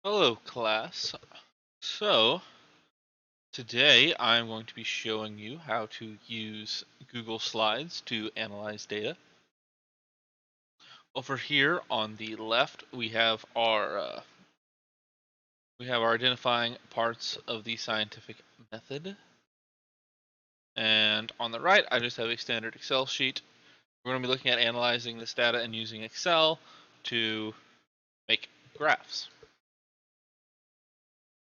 Hello, class. So, today I'm going to be showing you how to use Google Slides to analyze data. Over here on the left, we have our identifying parts of the scientific method, and on the right, I just have a standard Excel sheet. We're going to be looking at analyzing this data and using Excel to make graphs.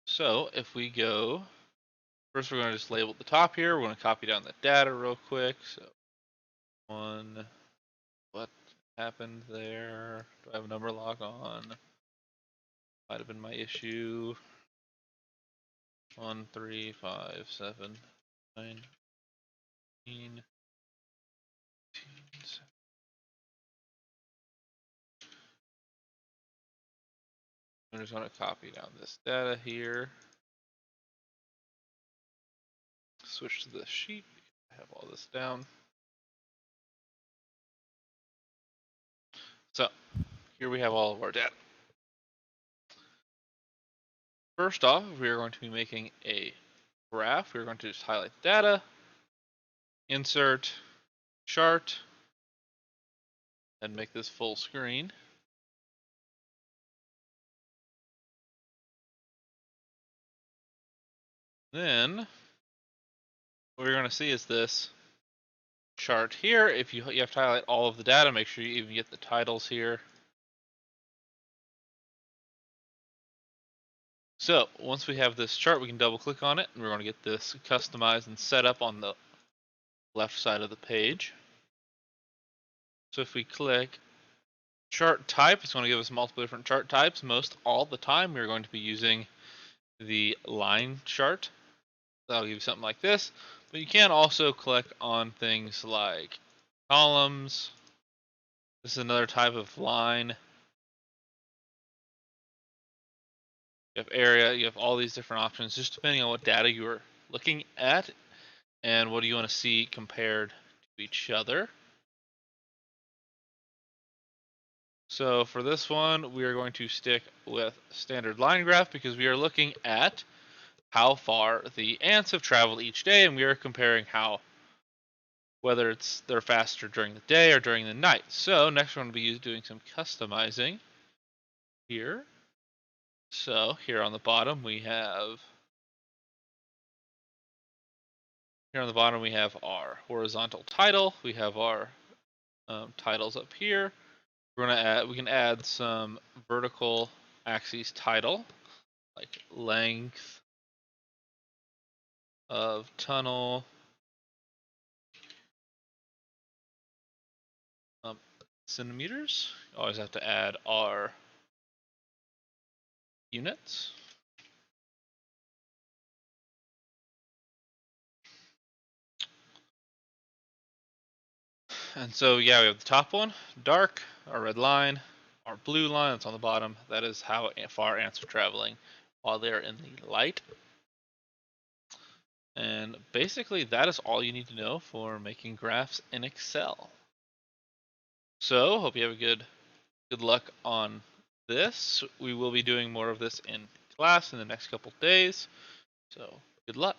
So, if we go first, we're going to just label the top here. We're going to copy down the data real quick. So what happened there? Do I have a number lock on? Might have been my issue. 1, 3, 5, 7, 9, 18. I'm just going to copy down this data here. Switch to the sheet. I have all this down. So here we have all of our data. First off, we are going to be making a graph. We're going to just highlight data, insert, chart, and make this full screen. Then what we're going to see is this chart here. If you have to highlight all of the data, make sure you even get the titles here. So once we have this chart, we can double click on it, and we're going to get this customized and set up on the left side of the page. So if we click chart type, it's going to give us multiple different chart types. Most all the time, we're going to be using the line chart. That'll give you something like this. But you can also click on things like columns. This is another type of line. You have area, you have all these different options, just depending on what data you are looking at and what do you want to see compared to each other. So for this one, we are going to stick with standard line graph because we are looking at how far the ants have traveled each day, and we are comparing whether they're faster during the day or during the night. So next we're going to be doing some customizing here. So here on the bottom we have our horizontal title. We have our titles up here. We can add some vertical axis title, like length of tunnel, centimeters. Always have to add our units. And so yeah, we have the top one, dark, our red line, our blue line that's on the bottom. That is how far ants are traveling while they're in the light. And basically that is all you need to know for making graphs in Excel. So hope you have a good luck on this. We will be doing more of this in class in the next couple days. So good luck.